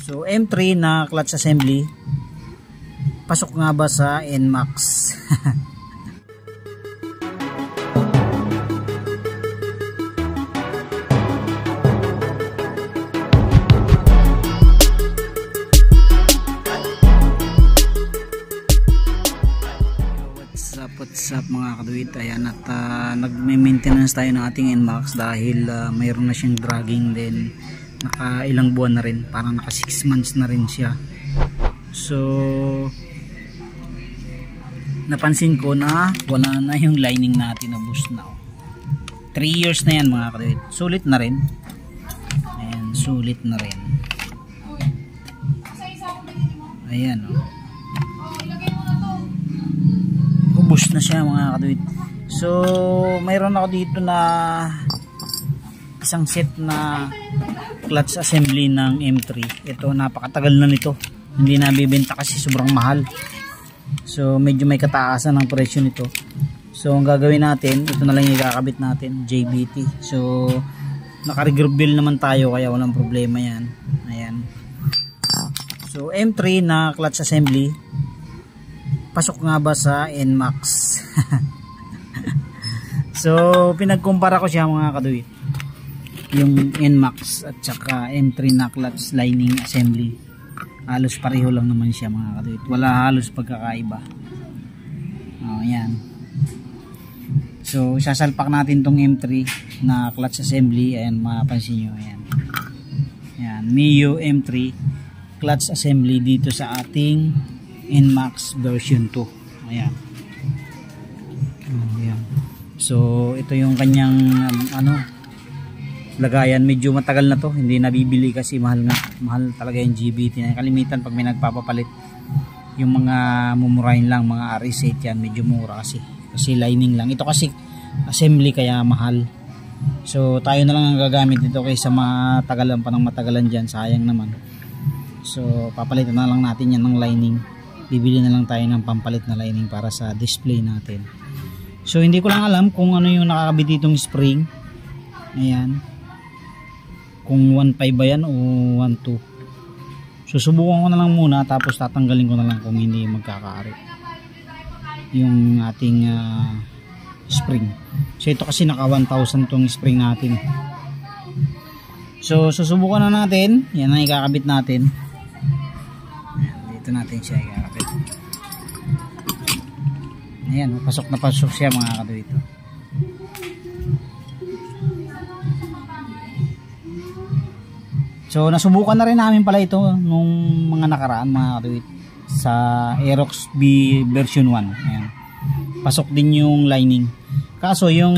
So M3 na clutch assembly, pasok nga ba sa NMAX? What's up mga kaduit, ayan at nagme-maintenance tayo ng ating NMAX dahil mayroon na siyang dragging din. Naka ilang buwan na rin, parang naka 6 months na rin siya. So napansin ko na wala na yung lining natin, ubos na. 3 years na yan mga kaduit, sulit na rin. Ayan, sulit na rin. Ayan ubos na siya mga kaduit. So mayroon ako dito na isang set na clutch assembly ng M3. Ito napakatagal na nito, hindi nabibenta kasi sobrang mahal. So medyo may kataasan ng presyo nito. So ang gagawin natin, ito na lang yung ikakabit natin, JBT. So naka-rebuild naman tayo kaya walang problema yan. Ayan. So M3 na clutch assembly, pasok nga ba sa NMAX? So pinagkumpara ko siya mga kaduit, yung NMAX at saka M3 na clutch lining assembly. Halos pareho lang naman siya mga kaduit, wala halos pagkakaiba. Ayan. So sasalpak natin tong M3 na clutch assembly. Ayan, mapapansin nyo, ayan. Ayan, Mio M3 clutch assembly dito sa ating NMAX version 2. Ayan. Ayan. So ito yung kanyang lagayan. Medyo matagal na to, hindi nabibili kasi mahal nga. Mahal talaga yung GBT. Kalimitan pag may nagpapapalit, yung mga mumurahin lang, mga RS8 yan, medyo mura kasi lining lang. Ito kasi assembly kaya mahal. So tayo na lang ang gagamit dito kaysa matagalan pa ng matagalan dyan, sayang naman. So papalitan na lang natin yan ng lining. Bibili na lang tayo ng pampalit na lining para sa display natin. So hindi ko lang alam kung ano yung nakakabit ditong spring. Ayan, kung 1.5 ba yan o 1.2. Susubukan ko na lang muna, tapos tatanggalin ko na lang kung hindi magkakaari yung ating spring. So ito kasi naka 1,000 tong spring natin. So susubukan na natin. Yan ang ikakabit natin. Dito natin siya ikakabit. Ayan, pasok na pasok siya mga kaduit. So nasubukan na rin namin pala ito nung mga nakaraan mga kaduit sa Aerox B version 1. Ayan. Pasok din yung lining. Kaso yung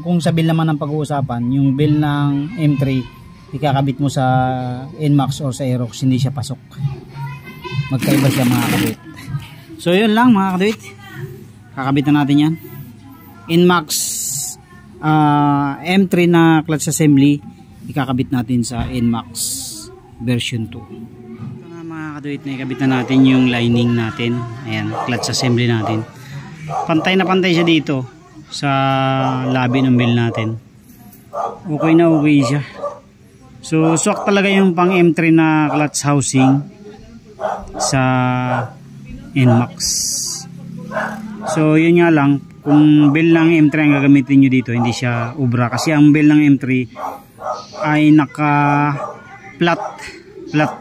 kung sa bill naman ng pag-uusapan, yung bill ng M3 ikakabit mo sa NMAX o sa Aerox, hindi siya pasok. Magkaiba siya mga kaduit. So yun lang mga kaduit, kakabit na natin yan. NMAX M3 na clutch assembly, ikakabit natin sa NMAX version 2. Ito na mga kaduit, na ikabit na natin yung lining natin. Ayan, clutch assembly natin. Pantay na pantay siya dito sa labi ng bell natin. Okay na okay siya. So swak talaga yung pang M3 na clutch housing sa NMAX. So yun nga lang, kung bell ng M3 ang gagamitin nyo dito, hindi siya ubra. Kasi ang bell ng M3 ay naka flat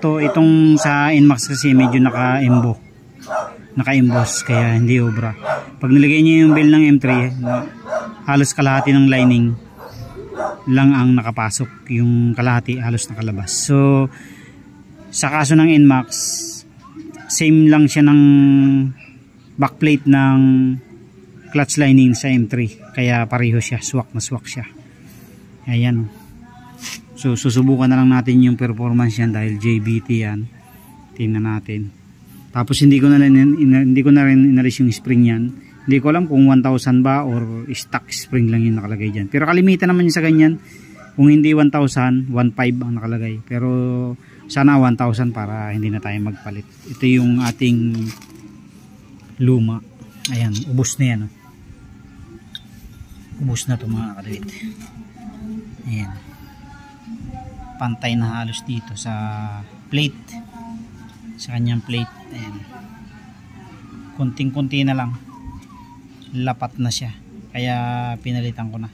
to. Itong sa NMAX kasi medyo naka-emboss, kaya hindi obra. Pag nilagay niyo yung bell ng M3, halos kalahati ng lining lang ang nakapasok, yung kalahati halos nakalabas. So sa kaso ng NMAX, same lang siya ng backplate ng clutch lining sa M3, kaya pareho siya, swak na swak siya. Ayan. So susubukan na lang natin yung performance yan dahil JBT yan. Tingnan natin. Tapos hindi ko na rin inalis yung spring yan. Hindi ko alam kung 1,000 ba or stock spring lang yung nakalagay dyan. Pero kalimitan naman sa ganyan, kung hindi 1,000, 1,500 ang nakalagay. Pero sana 1,000 para hindi na tayo magpalit. Ito yung ating luma. Ayan, ubos na yan. Ubos na ito mga kaduit. Ayan. Pantay na halos dito sa plate. sa kanyang plate. Ayan. Kunting-kunti na lang. Lapat na siya. Kaya pinalitan ko na.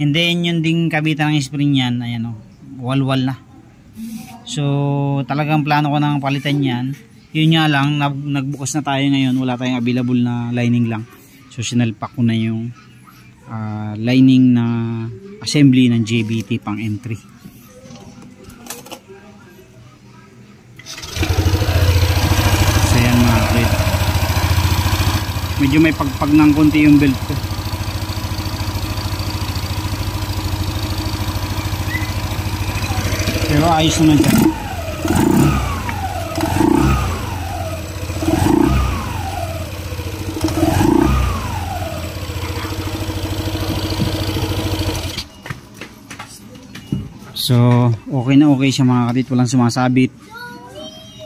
And then yun ding kabitan ng spring yan, ayan o, walwal na. So talagang plano ko nang palitan yan. Yun nga lang, nagbukas na tayo ngayon, wala tayong available na lining lang. So sinalpak ko na yung lining na assembly ng JBT pang M3. So yan mga kapatid, medyo may pagpag ng konti yung belt ko. Pero ayos naman siya. So okay na okay siya mga kapatid, walang sumasabit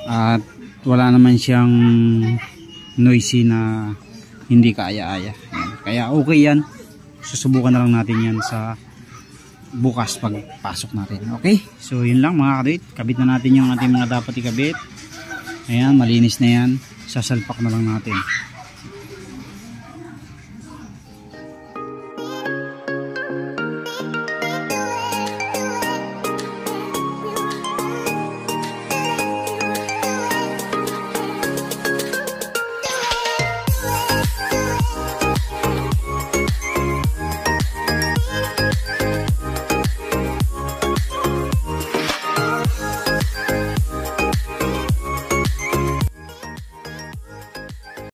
at wala naman siyang noisy na hindi kaaya-aya. Kaya okay yan, susubukan na lang natin yan sa bukas pagpasok natin. Okay, so yun lang mga kapatid, kabit na natin yung ating mga dapat ikabit. Ayan, malinis na yan, sasalpak na lang natin.